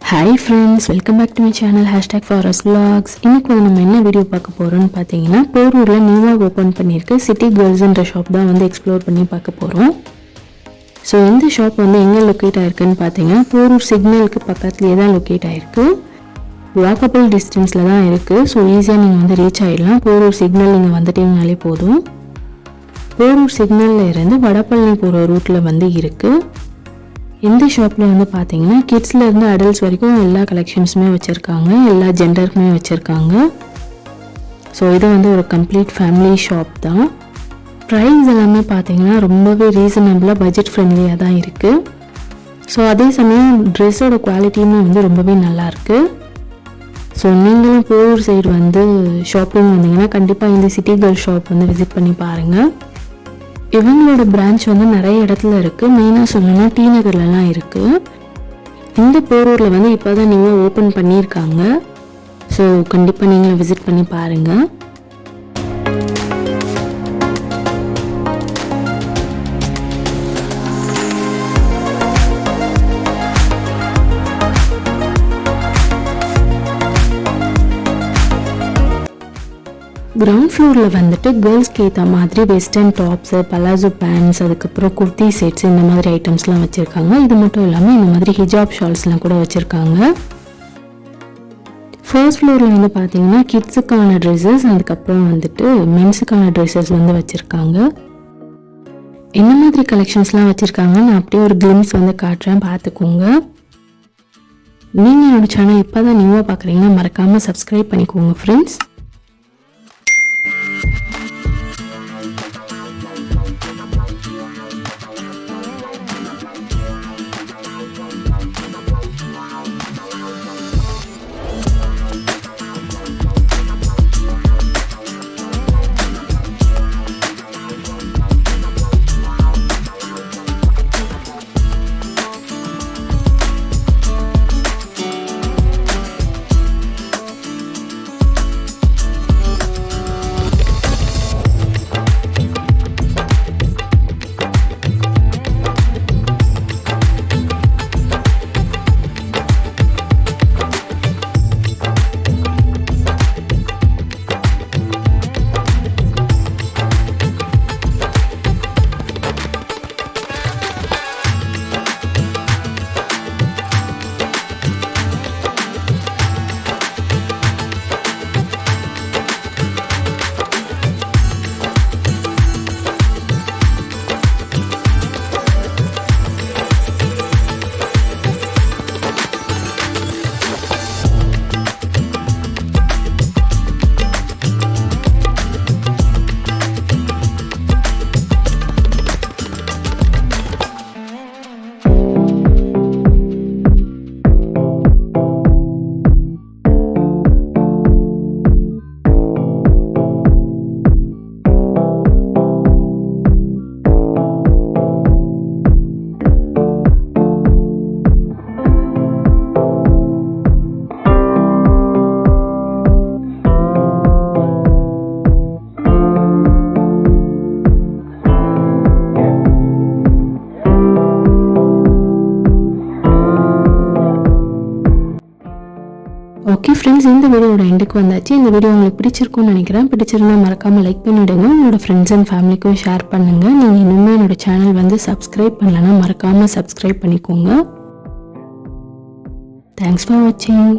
Hi friends, welcome back to my channel #forest_vlogs. இன்னைக்கு நம்ம என்ன வீடியோ பார்க்க போறோம்னு பார்த்தீங்கன்னா போரூர்ல நியூவா ஓபன் பண்ணிருக்க சிட்டி கேர்ள்ஸ்ன்ற ஷாப் தான் வந்து எக்ஸ்ப்ளோர் பண்ணி பார்க்க போறோம். ஸோ இந்த ஷாப் வந்து எங்கே லொக்கேட் ஆயிருக்குன்னு பார்த்தீங்கன்னா போரூர் சிக்னலுக்கு பக்கத்துலேயே தான் லொக்கேட் ஆயிருக்கு. வாக்கபிள் டிஸ்டன்ஸில் தான் இருக்குது. ஸோ ஈஸியாக நீங்கள் வந்து ரீச் ஆகிடலாம். போரூர் சிக்னல் நீங்கள் வந்துட்டீங்கனாலே போதும். போரூர் சிக்னலில் இருந்து வடபழனி போகிற ரூட்டில் வந்து இருக்குது. இந்த ஷாப்பில் வந்து பார்த்தீங்கன்னா கிட்ஸ்லேருந்து அடல்ட்ஸ் வரைக்கும் எல்லா கலெக்ஷன்ஸுமே வச்சுருக்காங்க, எல்லா ஜெண்டருக்குமே வச்சுருக்காங்க. ஸோ இது வந்து ஒரு கம்ப்ளீட் ஃபேமிலி ஷாப் தான். ப்ரைஸ் எல்லாமே பார்த்தீங்கன்னா ரொம்பவே ரீசனபிளாக பட்ஜெட் ஃப்ரெண்ட்லியாக தான் இருக்குது. ஸோ அதே சமயம் ட்ரெஸ்ஸோட குவாலிட்டியுமே வந்து ரொம்பவே நல்லாயிருக்கு. ஸோ நீங்களும் போரூர் சைடு வந்து ஷாப்பிங் வந்தீங்கன்னா கண்டிப்பாக இந்த சிட்டி கேர்ள் ஷாப் வந்து விசிட் பண்ணி பாருங்கள். இவங்களோட பிரான்ச் வந்து நிறைய இடத்துல இருக்குது. மெயினாக சொல்லணும்னா டி நகர்லலாம் இருக்குது. இந்த போரூரில் வந்து இப்போ தான் நீங்கள் ஓப்பன் பண்ணியிருக்காங்க. ஸோ கண்டிப்பாக நீங்களும் விசிட் பண்ணி பாருங்கள். கிரவுண்ட் ஃப்ளோரில் வந்துட்டு கேர்ள்ஸ்க்கு ஏற்ற மாதிரி வெஸ்டர்ன் டாப்ஸு, பலாசோ பேண்ட்ஸ், அதுக்கப்புறம் குர்த்தி செட்ஸ் இந்த மாதிரி ஐட்டம்ஸ்லாம் வச்சுருக்காங்க. இது மட்டும் இல்லாமல் இந்த மாதிரி ஹிஜாப் ஷால்ஸ்லாம் கூட வச்சுருக்காங்க. ஃபர்ஸ்ட் ஃப்ளோரில் வந்து பார்த்தீங்கன்னா கிட்ஸுக்கான ட்ரெஸ்ஸஸ், அதுக்கப்புறம் வந்துட்டு மென்ஸுக்கான ட்ரெஸ்ஸஸ் வந்து வச்சுருக்காங்க. என்ன மாதிரி கலெக்ஷன்ஸ்லாம் வச்சுருக்காங்க நான் அப்படியே ஒரு கிளிம்ஸ் வந்து காட்டுறேன், பார்த்துக்கோங்க. நீங்கள் என்னோடய சேனல் இப்போ தான் நியூவாக பார்க்குறீங்கன்னா மறக்காமல் சப்ஸ்கிரைப் பண்ணிக்கோங்க ஃப்ரெண்ட்ஸ். ஓகே ஃப்ரெண்ட்ஸ், இந்த வீடியோட எண்டுக்கு வந்தாச்சு. இந்த வீடியோ உங்களுக்கு பிடிச்சிருக்கும்னு நினைக்கிறேன். பிடிச்சிருந்தால் மறக்காமல் லைக் பண்ணிவிடுங்க. உங்களோட ஃப்ரெண்ட்ஸ் அண்ட் ஃபேமிலிக்கும் ஷேர் பண்ணுங்கள். நீங்கள் இன்னுமே என்னோடய சேனல் வந்து சப்ஸ்கிரைப் பண்ணலன்னா மறக்காமல் சப்ஸ்கிரைப் பண்ணிக்கோங்க. தேங்க்ஸ் ஃபார் வாட்சிங்.